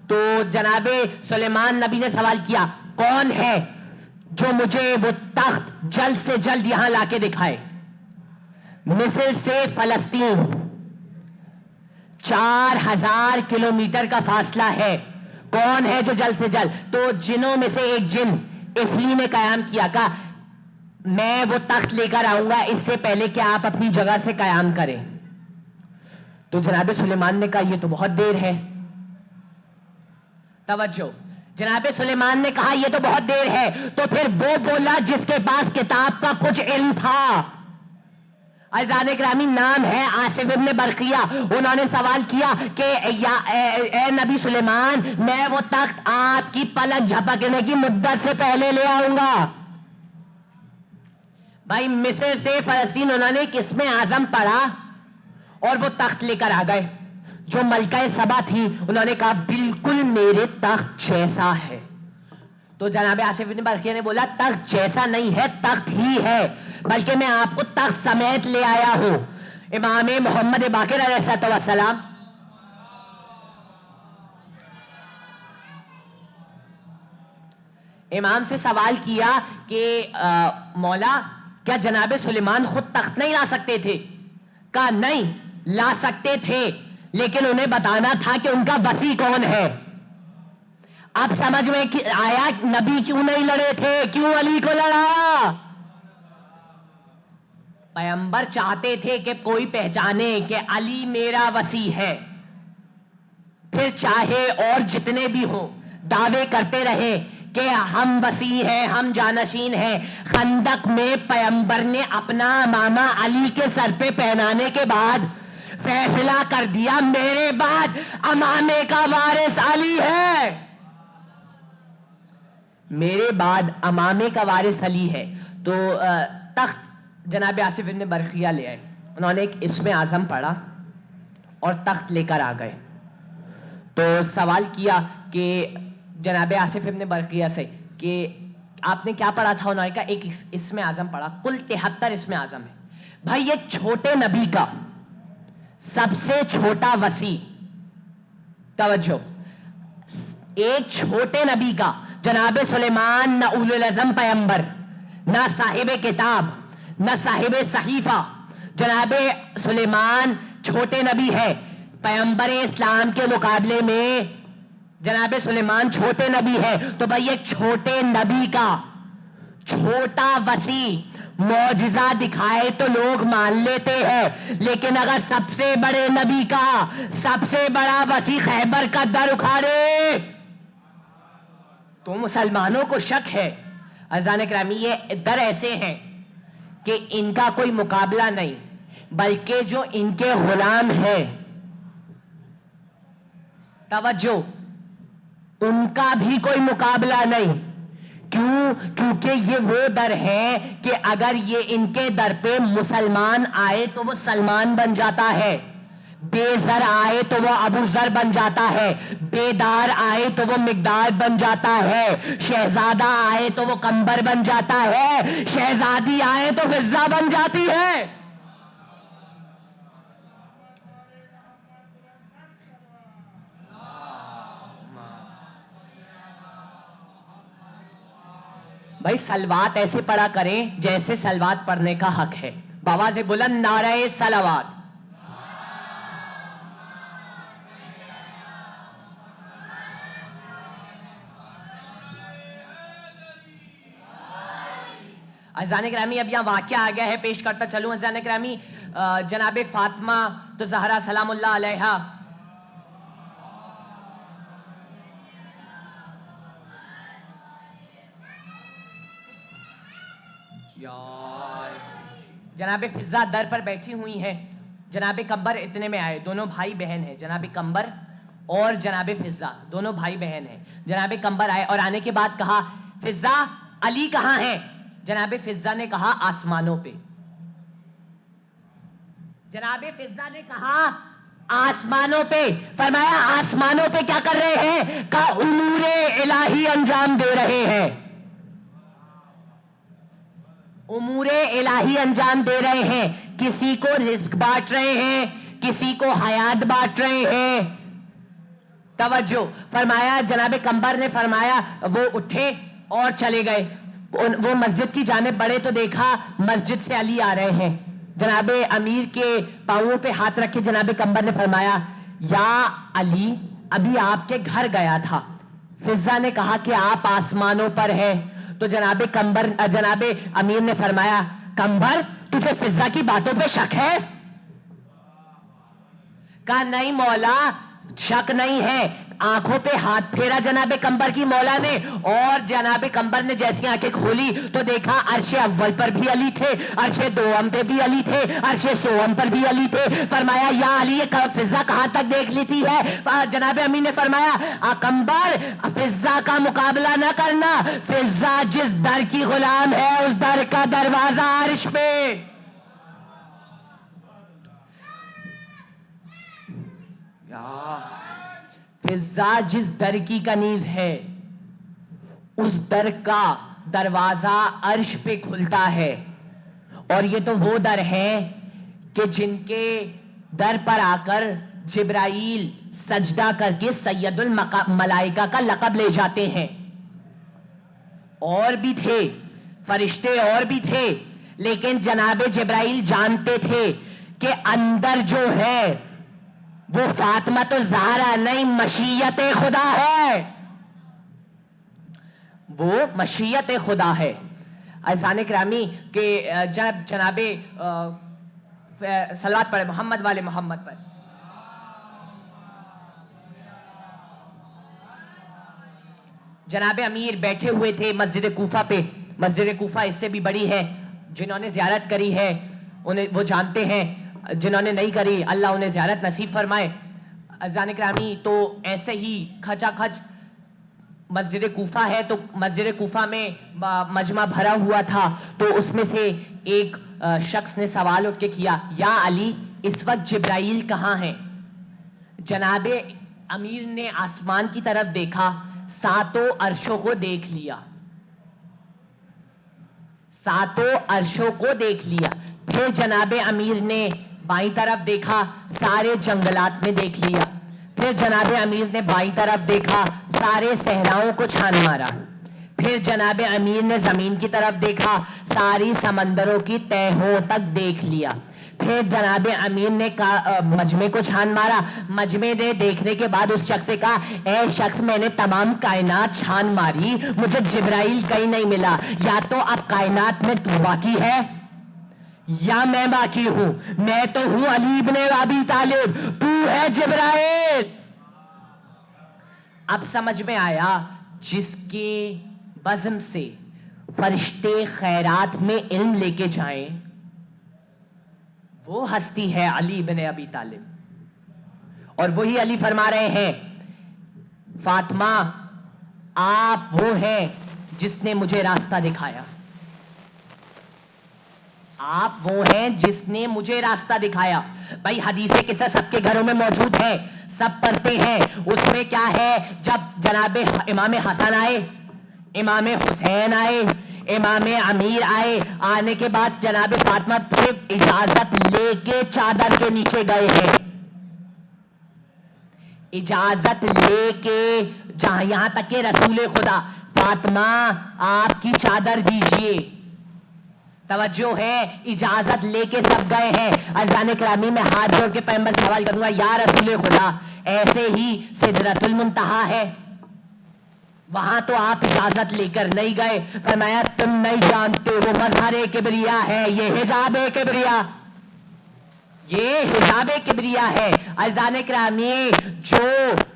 تو جناب سلیمان نبی نے سوال کیا کون ہے جو مجھے وہ تخت جلد سے جلد یہاں لا کے دکھائے. مصر سے فلسطین 4000 کلومیٹر کا فاصلہ ہے، کون ہے جو جلد سے جلد. تو جنوں میں سے ایک جن افلی نے قیام کیا، کہا میں وہ تخت لے کر آؤں گا اس سے پہلے کہ آپ اپنی جگہ سے قیام کریں. تو جناب سلیمان نے کہا یہ تو بہت دیر ہے. توجہ، جناب سلیمان نے کہا یہ تو بہت دیر ہے. تو پھر وہ بولا جس کے پاس کتاب کا کچھ علم تھا. عزیزان گرامی نام ہے آصف ابن برقیہ. انہوں نے سوال کیا کہ اے نبی سلیمان، میں وہ تخت آپ کی پلک جھپکنے کی مدت سے پہلے لے آؤں گا. بھائی مصر سے فلسطین انہوں نے ایک اسم اعظم پڑھا اور وہ تخت لے کر آ گئے. جو ملکہ سبا تھی انہوں نے کہا بالکل میرے تخت جیسا ہے. تو جناب آصف بن برقیہ نے بولا تخت جیسا نہیں ہے، تخت ہی ہے، بلکہ میں آپ کو تخت سمیت لے آیا ہوں. امام محمد باقر علیہ السلام امام سے سوال کیا کہ مولا کیا جناب سلیمان خود تخت نہیں لا سکتے تھے؟ کہا نہیں، لا سکتے تھے لیکن انہیں بتانا تھا کہ ان کا وصی کون ہے. اب سمجھ میں آیا نبی کیوں نہیں لڑے تھے، کیوں علی کو لڑا؟ پیغمبر چاہتے تھے کہ کوئی پہچانے کہ علی میرا وصی ہے، پھر چاہے اور جتنے بھی ہوں دعوے کرتے رہے کہ ہم وصی ہیں، ہم جانشین ہیں. خندق میں پیغمبر نے اپنا امامہ علی کے سر پہ پہنانے کے بعد فیصلہ کر دیا میرے بعد امامے کا وارث علی ہے، میرے بعد امامے کا وارث علی ہے. تو تخت جناب آصف ابن برقیہ لے آئے، انہوں نے ایک اسم اعظم پڑھا اور تخت لے کر آ گئے. تو سوال کیا کہ جناب آصف ابن برقیہ سے کہ آپ نے کیا پڑھا تھا؟ انہوں نے کہا ایک اسم اعظم پڑھا. کل 73 اسم اعظم ہے. بھائی ایک چھوٹے نبی کا سب سے چھوٹا وصی، توجہ، ایک چھوٹے نبی کا جناب سلیمان نہ اولو العزم پیغمبر، نہ صاحب کتاب، نہ صاحب صحیفہ، جناب سلیمان چھوٹے نبی ہے. پیغمبر اسلام کے مقابلے میں جناب سلیمان چھوٹے نبی ہے. تو بھائی ایک چھوٹے نبی کا چھوٹا وصی معجزہ دکھائے تو لوگ مان لیتے ہیں، لیکن اگر سب سے بڑے نبی کا سب سے بڑا وصی خیبر کا در اکھاڑے تو مسلمانوں کو شک ہے. عزیزان کرامی، یہ در ایسے ہیں کہ ان کا کوئی مقابلہ نہیں، بلکہ جو ان کے غلام ہیں، توجہ، ان کا بھی کوئی مقابلہ نہیں. کیوں؟ کیونکہ یہ وہ در ہے کہ اگر یہ ان کے در پہ مسلمان آئے تو وہ سلمان بن جاتا ہے، بے زر آئے تو وہ ابو ذر بن جاتا ہے، بے دار آئے تو وہ مقدار بن جاتا ہے، شہزادہ آئے تو وہ قمبر بن جاتا ہے، شہزادی آئے تو فضہ بن جاتی ہے. بھائی سلوات ایسے پڑھا کریں جیسے سلوات پڑھنے کا حق ہے. بآواز بلند نعرہ سلوات. عزیزان کرامی، اب یہاں واقعہ آ گیا ہے، پیش کرتا چلوں. عزیزان کرامی، جناب فاطمہ تو زہرا سلام اللہ علیہا جناب فضہ در پر بیٹھی ہوئی ہیں. جناب قمبر اتنے میں آئے، دونوں بھائی بہن ہیں، جناب قمبر اور جناب فضہ دونوں بھائی بہن ہیں. جناب قمبر آئے اور آنے کے بعد کہا فضہ علی کہاں ہے؟ جناب فضہ نے کہا آسمانوں پہ. جناب فضہ نے کہا آسمانوں پہ. فرمایا آسمانوں پہ کیا کر رہے ہیں؟ کہا امور الہی انجام دے رہے ہیں، امور الہی انجام دے رہے ہیں. کسی کو رزق بانٹ رہے ہیں، کسی کو حیات بانٹ رہے ہیں. توجہ. فرمایا جناب قمبر نے فرمایا وہ اٹھے اور چلے گئے. وہ مسجد کی جانب بڑھے تو دیکھا مسجد سے علی آ رہے ہیں. جناب امیر کے پاؤں پہ ہاتھ رکھے جناب قمبر نے فرمایا یا علی، ابھی آپ کے گھر گیا تھا. فضہ نے کہا کہ آپ آسمانوں پر ہیں. تو جناب امیر نے فرمایا قمبر تجھے فضہ کی باتوں پہ شک ہے؟ کہا نہیں مولا، شک نہیں ہے. آنکھوں پہ ہاتھ پھیرا جناب قمبر کی مولا نے، اور جناب قمبر نے جیسی آنکھیں کھولی تو دیکھا عرش اول پر بھی علی تھے، عرش دوم پہ بھی علی تھے، عرش سوم پر بھی علی تھے. فرمایا یا علی یہ فضہ کہاں تک دیکھ لیتی ہے؟ جناب امین نے فرمایا قمبر فضہ کا مقابلہ نہ کرنا، فضہ جس در کی غلام ہے اس در کا دروازہ عرش پہ. فضہ جس در کی کنیز ہے اس در کا دروازہ عرش پہ کھلتا ہے. اور یہ تو وہ در ہیں کہ جن کے در پر آ کر جبرائیل سجدہ کر کے سید الملائکہ کا لقب لے جاتے ہیں. اور بھی تھے فرشتے اور بھی تھے، لیکن جناب جبرائیل جانتے تھے کہ اندر جو ہے وہ فاطمہ تو زہرا نہیں، مشیت خدا ہے، وہ مشیت خدا ہے۔ عزیزان کرامی کہ جناب صلوات پڑھے محمد والے محمد پر۔ جناب امیر بیٹھے ہوئے تھے مسجد کوفہ پہ، مسجد کوفہ اس سے بھی بڑی ہے، جنہوں نے زیارت کری ہے انہیں وہ جانتے ہیں، جنہوں نے نہیں کری اللہ انہیں زیارت نصیب فرمائے۔ عزیزان کرامی تو ایسے ہی کھچا کھچ مسجد کوفہ ہے، تو مسجد کوفہ میں مجمع بھرا ہوا تھا، تو اس میں سے ایک شخص نے سوال اٹھ کے کیا، یا علی اس وقت جبرائیل کہاں ہیں؟ جناب امیر نے آسمان کی طرف دیکھا، ساتوں عرشوں کو دیکھ لیا، ساتوں عرشوں کو دیکھ لیا۔ پھر جناب امیر نے بائیں طرف دیکھا، سارے جنگلات میں دیکھ لیا۔ پھر جناب امیر نے بائیں طرف دیکھا، سارے صحراؤں کو چھان مارا۔ پھر جناب امیر نے زمین کی طرف دیکھا، ساری سمندروں کی تہوں تک دیکھ لیا۔ پھر جناب امیر نے مجمع کو چھان مارا، مجمع نے دیکھنے کے بعد اس شخص سے کہا، اے شخص میں نے تمام کائنات چھان ماری، مجھے جبرائیل کہیں نہیں ملا، یا تو اب کائنات میں تو باقی ہے یا میں باقی ہوں، میں تو ہوں علی بن ابی طالب، تو ہے جبرائیل۔ اب سمجھ میں آیا جس کے بزم سے فرشتے خیرات میں علم لے کے جائیں وہ ہستی ہے علی بن ابی طالب، اور وہی علی فرما رہے ہیں، فاطمہ آپ وہ ہیں جس نے مجھے راستہ دکھایا، آپ وہ ہیں جس نے مجھے راستہ دکھایا۔ بھائی حدیث قصہ سب کے گھروں میں موجود ہے، سب پڑھتے ہیں، اس میں کیا ہے، جب جناب امام حسن آئے، امام حسین آئے، امام امیر آئے، آنے کے بعد جناب فاطمہ صرف اجازت لے کے چادر کے نیچے گئے ہیں، اجازت لے کے، جہاں یہاں تک کہ رسول خدا، فاطمہ آپ کی چادر دیجئے، توجہ ہے، اجازت لے کے سب گئے ہیں۔ عزیزان کرامی میں ہاتھ جوڑ کے پیغمبر سے سوال کروں گا، یا رسول خدا ایسے ہی سدرۃ المنتہا ہے، وہاں تو آپ اجازت لے کر نہیں گئے، فرمایا تم نہیں جانتے وہ مظہر کبریا ہے، یہ حجاب کبریا، یہ حجاب کبریا ہے۔ عزیزان کرامی جو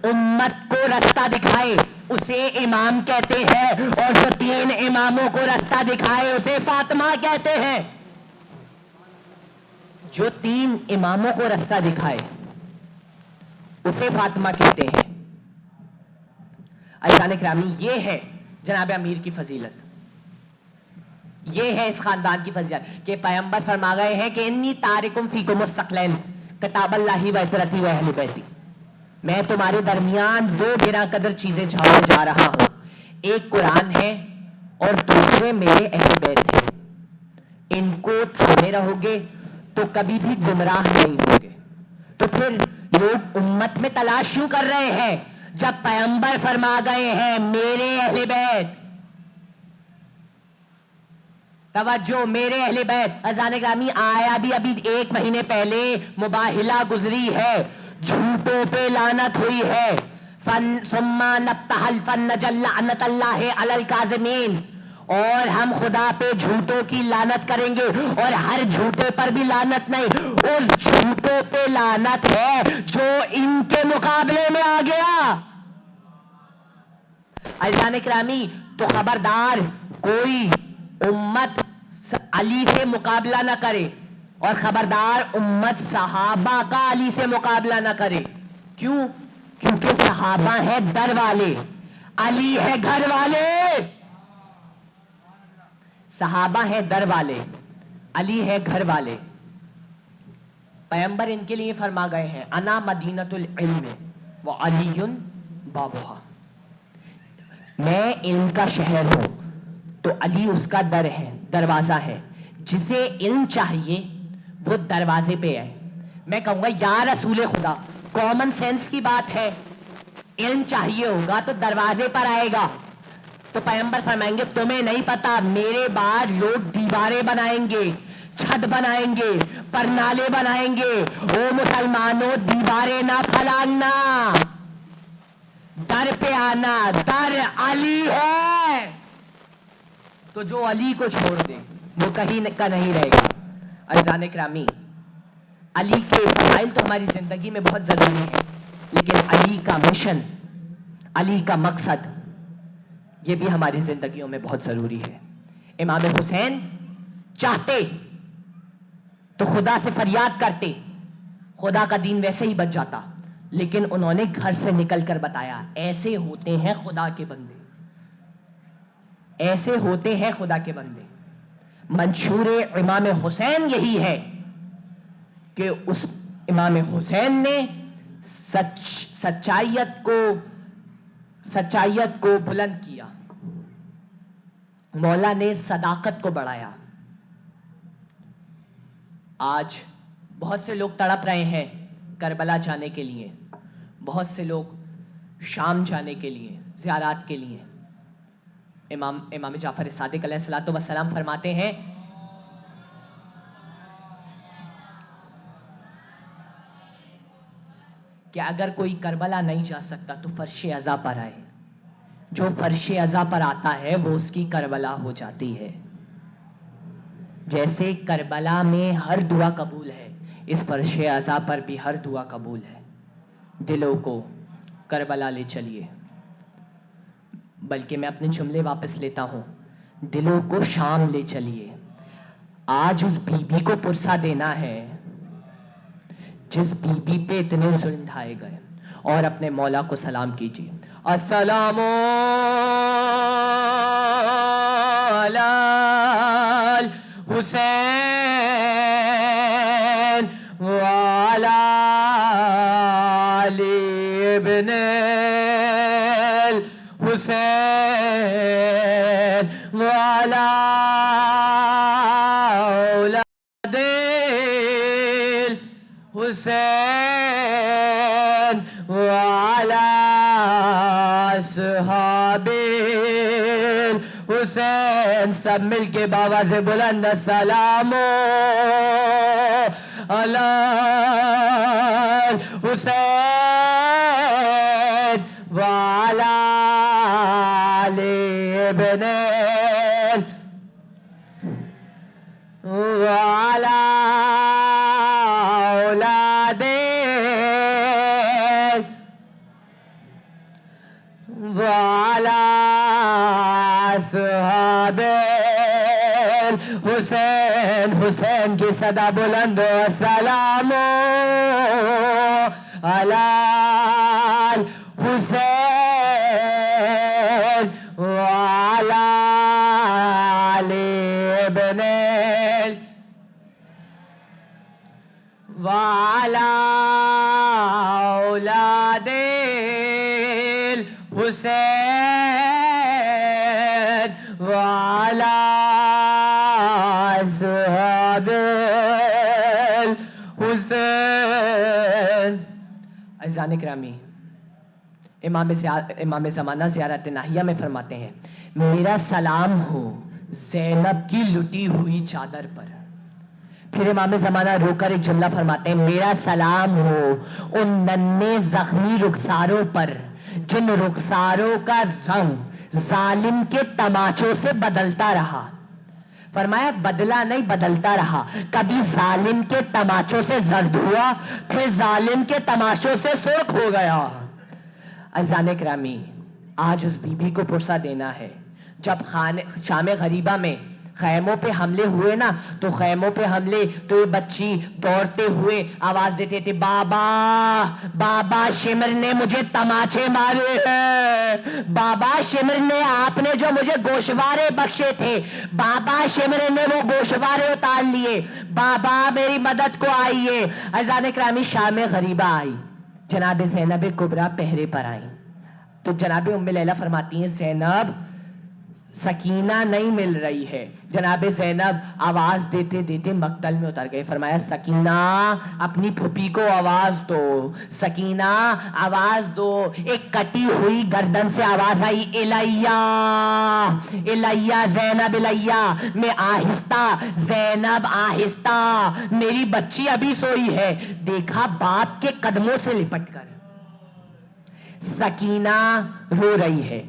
امت کو رستہ دکھائے اسے امام کہتے ہیں، اور جو تین اماموں کو رستہ دکھائے اسے فاطمہ کہتے ہیں، جو تین اماموں کو رستہ دکھائے اسے فاطمہ کہتے ہیں۔ عزیزان کرامی یہ ہے جناب امیر کی فضیلت، یہ ہے اس خاندان کی فضیلت کہ پیغمبر فرما گئے ہیں کہ انی تارکم فیکم الثقلین کتاب اللہ و عترتی و اہل بیتی، میں تمہارے درمیان دو گراں قدر چیزیں چھوڑنے جا رہا ہوں، ایک قرآن ہے اور دوسرے میرے اہل بیت ہیں، ان کو تھامے رہو گے تو کبھی بھی گمراہ نہیں ہوگے۔ تو پھر لوگ امت میں تلاش کیوں کر رہے ہیں جب پیغمبر فرما گئے ہیں میرے اہل بیت، توجہ میرے اہل بیت۔ عزیزان گرامی آیا بھی ابھی 1 مہینے پہلے مباہلہ گزری ہے، جھوٹوں پہ لعنت ہوئی ہے، ثم نبتہل فنجل لعنت اللہ علی الکاذبین، اور ہم خدا پہ جھوٹوں کی لعنت کریں گے، اور ہر جھوٹے پر بھی لعنت نہیں، اس جھوٹوں پہ لعنت ہے جو ان کے مقابلے میں آ گیا۔ عزیزان کرامی تو خبردار کوئی امت علی سے مقابلہ نہ کرے، اور خبردار امت صحابہ کا علی سے مقابلہ نہ کرے۔ کیوں؟ کیونکہ صحابہ ہیں در والے، علی ہے گھر والے، صحابہ ہیں در والے، علی ہے گھر والے۔ پیغمبر ان کے لیے فرما گئے ہیں انا مدینۃ العلم وعلی بابھا، میں علم کا شہر ہوں تو علی اس کا در ہے، دروازہ ہے، جسے علم چاہیے وہ دروازے پہ ہے۔ میں کہوں گا یا رسول خدا، کامن سینس کی بات ہے، علم چاہیے ہوگا تو دروازے پر آئے گا، تو پیغمبر فرمائیں گے تمہیں نہیں پتا میرے بعد لوگ دیواریں بنائیں گے, چھت بنائیں گے, پرنالے بنائیں گے. او مسلمانوں, دیواریں نہ پھیلانا, در پہ آنا. در علی ہے تو جو علی کو چھوڑ دے وہ کہیں کا نہیں رہے گا. عزیزان کرامی, علی کے فضائل تو ہماری زندگی میں بہت ضروری ہے, لیکن علی کا مشن, علی کا مقصد, یہ بھی ہماری زندگیوں میں بہت ضروری ہے. امام حسین چاہتے تو خدا سے فریاد کرتے, خدا کا دین ویسے ہی بچ جاتا, لیکن انہوں نے گھر سے نکل کر بتایا ایسے ہوتے ہیں خدا کے بندے, ایسے ہوتے ہیں خدا کے بندے. منشور امام حسین یہی ہے کہ اس امام حسین نے سچائیت کو بلند کیا, مولا نے صداقت کو بڑھایا. آج بہت سے لوگ تڑپ رہے ہیں کربلا جانے کے لیے, بہت سے لوگ شام جانے کے لیے, زیارات کے لیے. امام جعفر صادق علیہ الصلوۃ والسلام فرماتے ہیں کہ اگر کوئی کربلا نہیں جا سکتا تو فرش عزا پر آئے. جو فرش عزا پر آتا ہے وہ اس کی کربلا ہو جاتی ہے. جیسے کربلا میں ہر دعا قبول ہے, اس فرش عزا پر بھی ہر دعا قبول ہے. دلوں کو کربلا لے چلیے, بلکہ میں اپنے جملے واپس لیتا ہوں, دلوں کو شام لے چلیے. آج اس بی بی کو پرسہ دینا ہے جس بی بی پہ اتنے ظلم ڈھائے گئے, اور اپنے مولا کو سلام کیجیے. السلام علی الحسین وعلی علی ابن الحسین وعلی اولاد الحسین وعلی اصحاب الحسین. سب مل کے بآواز بلند السلام علی الحسین وعلی علی ابن وعلی اولاد وعلی اصحاب الحسین. حسین کی صدا بلند ہو, السلام علی الحسین وعلی علی ابن وعلی اولاد الحسین وعلی اصحاب الحسین. عزیزان کرامی, امام زمانہ زیارت ناہیہ میں فرماتے ہیں میرا سلام ہو زینب کی لٹی ہوئی چادر پر. پھر امام زمانہ رو کر ایک جملہ فرماتے ہیں میرا سلام ہو ان ننھے زخمی رخساروں پر جن رخساروں کا رنگ ظالم کے تماچوں سے بدلتا رہا. فرمایا بدلا نہیں, بدلتا رہا. کبھی ظالم کے تماچوں سے زرد ہوا, پھر ظالم کے تماشوں سے سرخ ہو گیا. عزیزان کرامی, آج اس بی بی کو پرسہ دینا ہے. جب شام غریبہ میں خیموں پہ حملے ہوئے نا, تو خیموں پہ حملے تو یہ بچی دوڑتے ہوئے آواز دیتے تھے بابا بابا شمر نے مجھے تماچے مارے ہیں, بابا شمر نے آپ نے جو مجھے گوشوارے بخشے تھے, بابا شمر نے وہ گوشوارے اتار لیے, بابا میری مدد کو آئیے. عزیزان کرامی, شام غریبہ آئی, جناب زینب کبریٰ پہرے پر آئیں. تو جناب ام لیلہ فرماتی ہیں زینب سکینہ نہیں مل رہی ہے. جناب زینب آواز دیتے دیتے مقتل میں اتر گئے. فرمایا سکینہ اپنی پھوپھی کو آواز دو, سکینہ آواز دو. ایک کٹی ہوئی گردن سے آواز آئی, الیہ الیہ زینب الیہ. میں آہستہ, زینب آہستہ, میری بچی ابھی سوئی ہے. دیکھا باپ کے قدموں سے لپٹ کر سکینہ رو رہی ہے.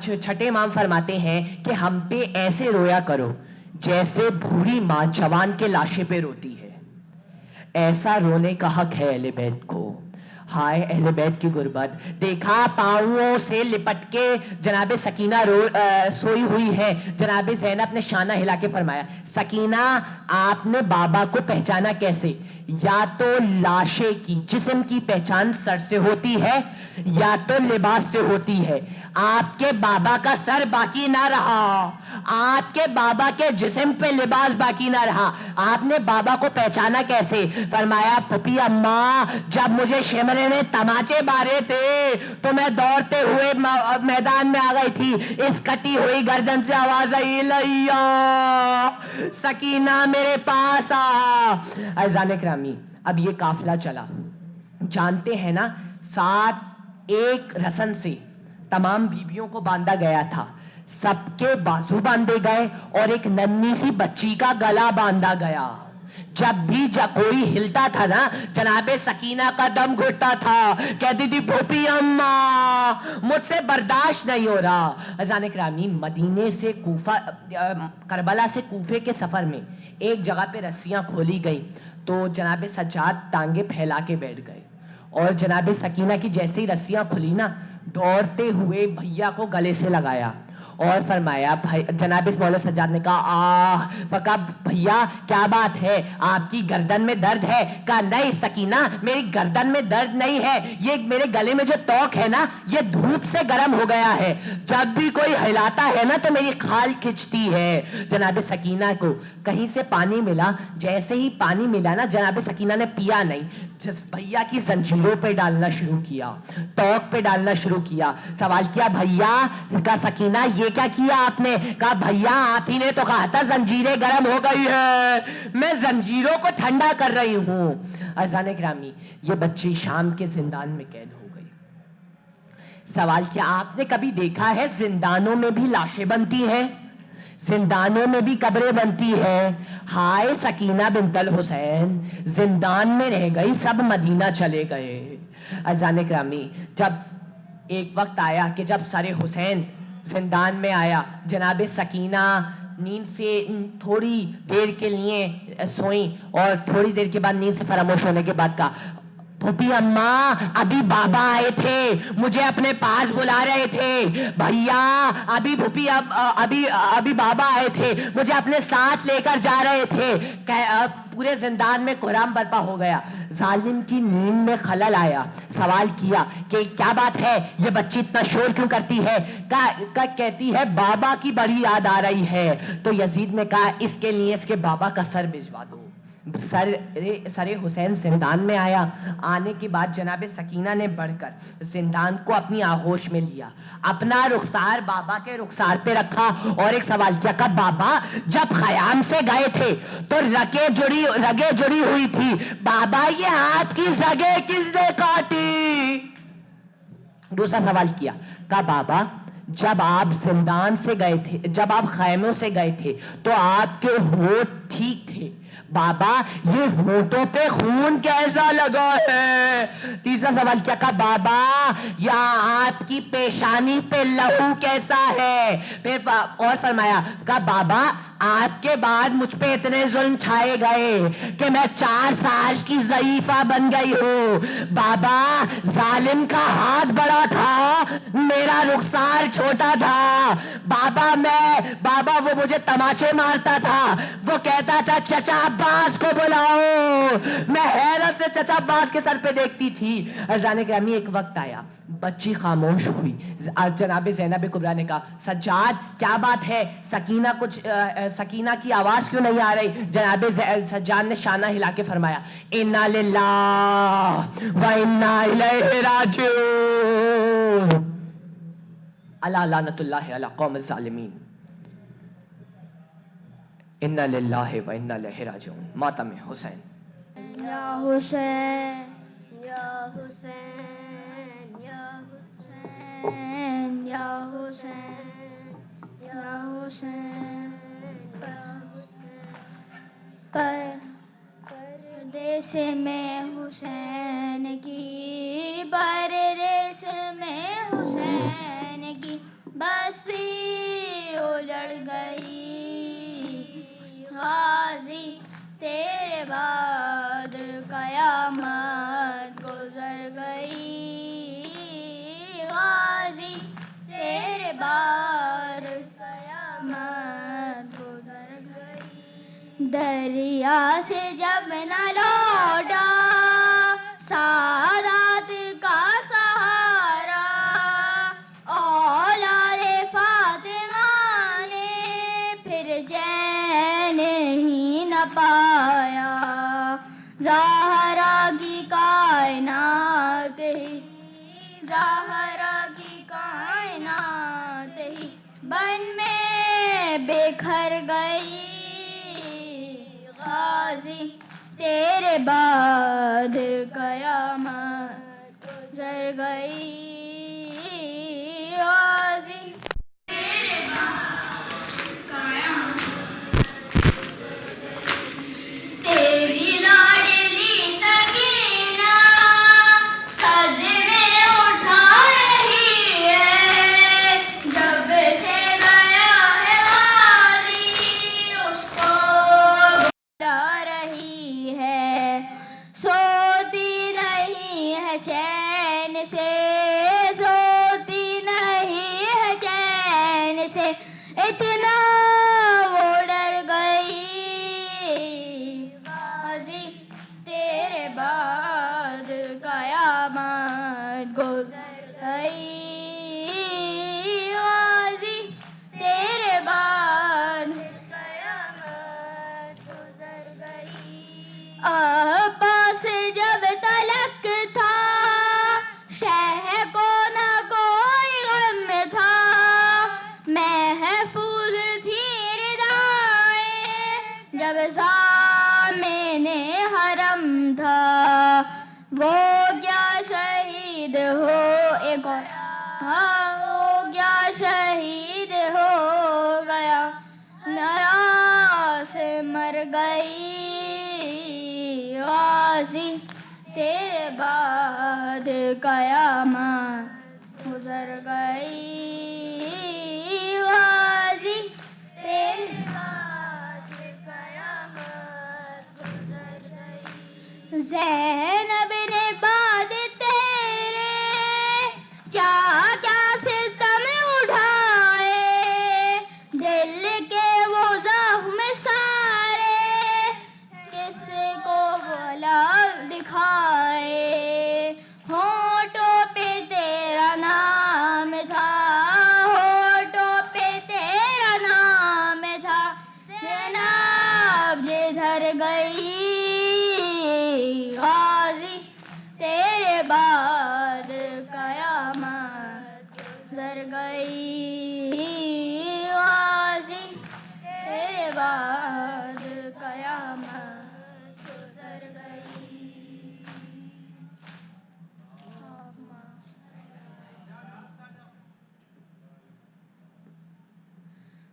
چھٹے امام فرماتے ہیں کہ ہم پہ ایسے رویا کرو جیسے بوڑھی ماں جوان کے لاشے پہ روتی ہے. ایسا رونے کا حق ہے اہل بیت کو. ہائے اہل بیت کی غربت. دیکھا پاؤں سے لپٹ کے جناب سکینہ سوئی ہوئی ہے. جناب زینب نے شانہ ہلا کے فرمایا سکینہ آپ نے بابا کو پہچانا کیسے؟ یا تو لاشے کی, جسم کی پہچان سر سے ہوتی ہے یا تو لباس سے ہوتی ہے. آپ کے بابا کا سر باقی نہ رہا, آپ کے بابا کے جسم پہ لباس باقی نہ رہا. آپ نے بابا کو پہچانا کیسے؟ فرمایا پھپھی اماں جب مجھے شمرے نے تماچے مارے تھے تو میں دوڑتے ہوئے میدان میں آ گئی تھی. اس کٹی ہوئی گردن سے آواز آئی الیہ سکینہ میرے پاس آ. عزیزان اکرامی اب یہ قافلہ چلا, جانتے ہیں نا 7 رسن سے تمام بیویوں کو باندھا گیا تھا. سب کے بازو باندھے گئے اور ایک ننھی سی بچی کا گلا باندھا گیا. جب بھی کوئی ہلتا تھا نا جناب سکینہ کا دم گھٹتا تھا, کہتی تھی پھوپھی اماں مجھ سے برداشت نہیں ہو رہا. عزیزان اکرامی مدینے سے کربلا سے کوفے کے سفر میں ایک جگہ پہ رسیاں کھولی گئی تو جناب سجاد ٹانگیں پھیلا کے بیٹھ گئے اور جناب سکینہ کی جیسے ہی رسیاں کھلی نا دوڑتے ہوئے بھیا کو گلے سے لگایا اور فرمایا جناب مولا سجاد نے کہا بھیا کیا بات ہے, آپ کی گردن میں درد ہے؟ کہا نہیں سکینہ میری گردن میں درد نہیں ہے, یہ میرے گلے میں جو توک ہے نا یہ دھوپ سے گرم ہو گیا ہے. جب بھی کوئی ہلاتا ہے نا تو میری کھال کھچتی ہے. جناب سکینہ کو کہیں سے پانی ملا, جیسے ہی پانی ملا نا جناب سکینہ نے پیا نہیں, جس بھیا کی زنجیروں پہ ڈالنا شروع کیا, توک پہ ڈالنا شروع کیا. سوال کیا بھیا, کہا سکینہ یہ کیا کیا آپ نے؟ کہا بھیا آپ ہی نے تو کہا تھا زنجیریں گرم ہو گئی ہے, میں زنجیروں کو ٹھنڈا کر رہی ہوں. عزیزان اکرامی یہ بچی شام کے زندان میں قید ہو گئی. سوال کیا آپ نے کبھی دیکھا ہے زندانوں میں بھی لاشیں بنتی ہیں, زندانوں میں بھی قبریں بنتی ہیں؟ ہائے سکینہ بنت الحسین زندان میں رہ گئی, سب مدینہ چلے گئے. عزیزان اکرامی جب ایک وقت آیا کہ جب سر حسین زندان میں آیا, جناب سکینہ نیند سے تھوڑی دیر کے لیے سوئیں اور تھوڑی دیر کے بعد نیند سے فراموش ہونے کے بعد کہا پھوپھی اماں ابھی بابا آئے تھے, مجھے اپنے پاس بلا رہے تھے. بھیا ابھی پھوپھی ابھی بابا آئے تھے, مجھے اپنے ساتھ لے کر جا رہے تھے. پورے زندان میں کوہرام برپا ہو گیا. ظالم کی نیند میں خلل آیا. سوال کیا کہ کیا بات ہے, یہ بچی اتنا شور کیوں کرتی ہے؟ کہتی ہے بابا کی بڑی یاد آ رہی ہے. تو یزید نے کہا اس کے لیے اس کے بابا کا سر بھجوا دو. سر حسین زندان میں آیا. آنے کے بعد جناب سکینہ نے بڑھ کر زندان کو اپنی آغوش میں لیا, اپنا رخسار بابا کے رخسار پہ رکھا اور ایک سوال کیا کہ بابا جب خیام سے گئے تھے تو رگیں جڑی ہوئی تھی, بابا یہ آپ کی رگیں کس نے کاٹی؟ دوسرا سوال کیا کہ بابا جب آپ زندان سے گئے تھے, جب آپ خیموں سے گئے تھے تو آپ کے ہونٹ ٹھیک تھے, بابا یہ ہونٹوں پہ خون کیسا لگا ہے؟ تیسرا سوال کیا کہ بابا یا آپ کی پیشانی پہ لہو کیسا ہے؟ پھر اور فرمایا کہ بابا آپ کے بعد مجھ پہ اتنے ظلم چھائے گئے کہ میں 4 سال کی ضعیفہ بن گئی ہوں. بابا ظالم کا ہاتھ بڑا تھا, میرا رخسار چھوٹا تھا. بابا وہ مجھے تماچے مارتا تھا, وہ کہتا تھا چچا عباس کو بلاؤ. میں حیرت سے چچا عباس کے سر پہ دیکھتی تھی. عزیزان گرامی ایک وقت آیا, بچی خاموش ہوئی. جناب زینب کبریٰ نے کہا سجاد کیا بات ہے, سکینہ کی آواز کیوں نہیں آ رہی؟ جناب سجاد نے شانہ ہلا کے فرمایا انا للہ و انا الیہ راجعون. الا لعنت اللہ علی قوم الظالمین. انا للہ و انا الیہ راجعون. ماتم حسین.
یا حسین
یا حسین یا
حسین یا حسین یا حسین پردیس میں حسین کی پردیس میں حسین کی بستی اجڑ گئی غازی تیرے بعد قیامت گزر گئی غازی تیرے بعد قیامت گزر گئی. دریا سے جب نہ لوٹا سادات کا سہارا اولاد فاطمہ نے پھر چین ہی نہ پایا. زہرا کی کائنات ہی زہرا کی کائنات ہی بن میں بکھر گئی غازی تیرے بعد قیامت گزر گئی غازی تیرے بعد قیامت تیری لاڈلی سکینہ صدمے اٹھا رہی ہے جب سے گیا ہے غازی اس کو بلا رہی ہے سوتی نہیں ہے چین سے سوتی نہیں ہے چین سے اتنا وہ ڈر گئی غازی تیرے بعد قیامت گزر گئی غازی تیرے بعد قیامت گزر گئی. عباس جب تلک تھا شہ کو نہ کوئی غم تھا محفوظ تھی ردائیں جب سامنے حرم تھا وہ کیا شہید ہو ایک اور وہ کیا شہید ہو گیا نیا سے مر گئی غازی تیرے بعد قیامت گزر گئی غازی تیرے بعد قیامت گزر گئی. زینب نے بعد تیرے کیا کیا ستم اٹھائے دل کے وہ زخم سارے کس کو بھلا دکھائے ہونٹوں پہ تیرا نام تھا ہونٹوں پہ تیرا نام تھا زینب جدھر گئی غازی تیرے بعد قیامت گزر گئی غازی تیرے بعد قیامت گزر گئی.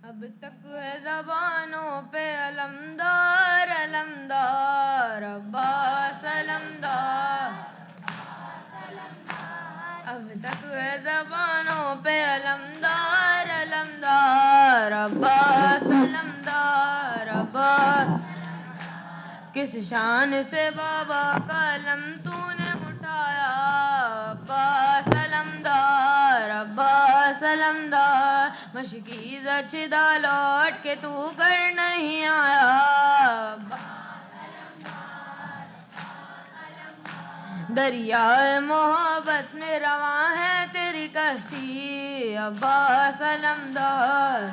اب تک ہے زبانوں پہ علمدار علمدار عباس علمدار اب تک ہے زبانوں پہ علمدار علمدار عباس علمدار عباس کس شان سے بابا کا علم تو نے اٹھایا عباس علمدار عباس علمدار مشکیز اچھدا لوٹ کے تو کر نہیں آیا دریائے محبت میں رواں ہے تیری کشتی عباس علمدار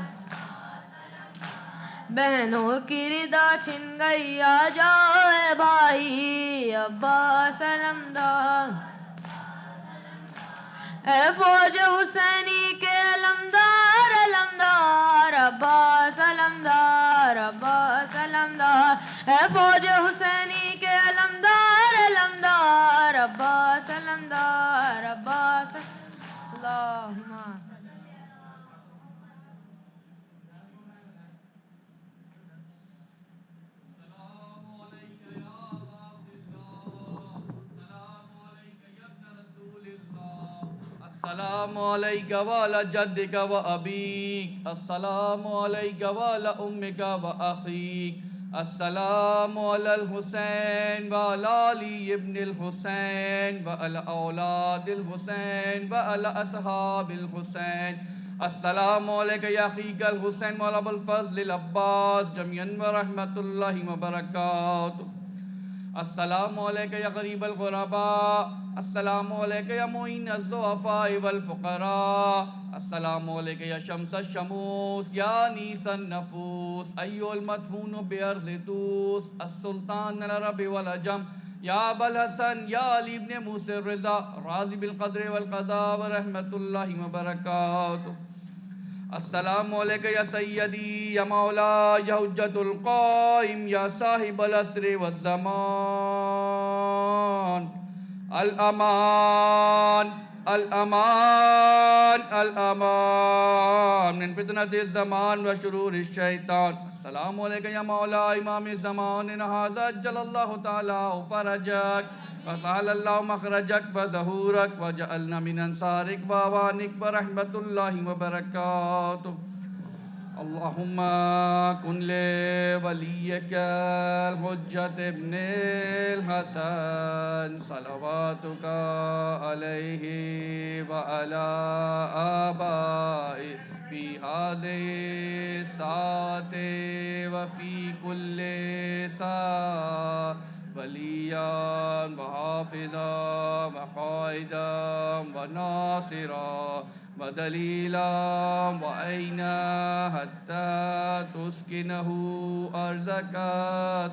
بہنوں کی ردا چھن گئی آ جاؤ اے بھائی عباس علمدار اے فوج حسینی کے علمدار علمدار عباس علمدار عباس علمدار اے فوج حسینی کے علمدار علمدار عباس علمدار عباس اللہم
السلام علیک وعلی جدک و ابیک السلام علیک وعلی امک و اخیک السلام علی الحسین وعلی علی ابن الحسین وعلی اولاد الحسین وعلی اصحاب الحسین السلام علیک یا اخیک الحسین وعلی ابو الفضل العباس جميعا ورحمۃ اللہ وبرکاتہ السلام علیک یا غریب الغرباء السلام علیک یا معین الضعفاء والفقراء السلام علیک یا شمس الشموس یا نیس النفوس ایو المدفون بارض توس السلطان العرب والعجم یا ابا الحسن یا علی ابن موسی الرضا راضی بالقدر والقضاء ورحمۃ اللہ وبرکاتہ السلام علیک یا سیدی یا مولا یا حجت القائم یا صاحب العصر والزمان الامان الامان الامان من فتنة الزمان وشرور الشیطان السلام علیک یا مولا امام الزمان هذا اجل اللہ تعالی فرجک وسهل اللہ مخرجک وظہورک وجعلنا من انصارک واوانک ورحمۃ اللہ وبرکاتہ اللہم کن لولیک الحجت ابن الحسن صلواتک علیہ وعلی آبائہ فی هذه الساعة وفی کل ساعة ولیاً وحافظاً وقائداً وناصراً ودلیلاً وعینا حتی تسکنہ ارضک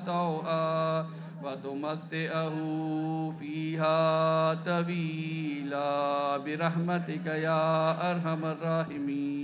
طوعا وتمتعہ فیہا طویلا برحمتک یا ارحم الراحمین.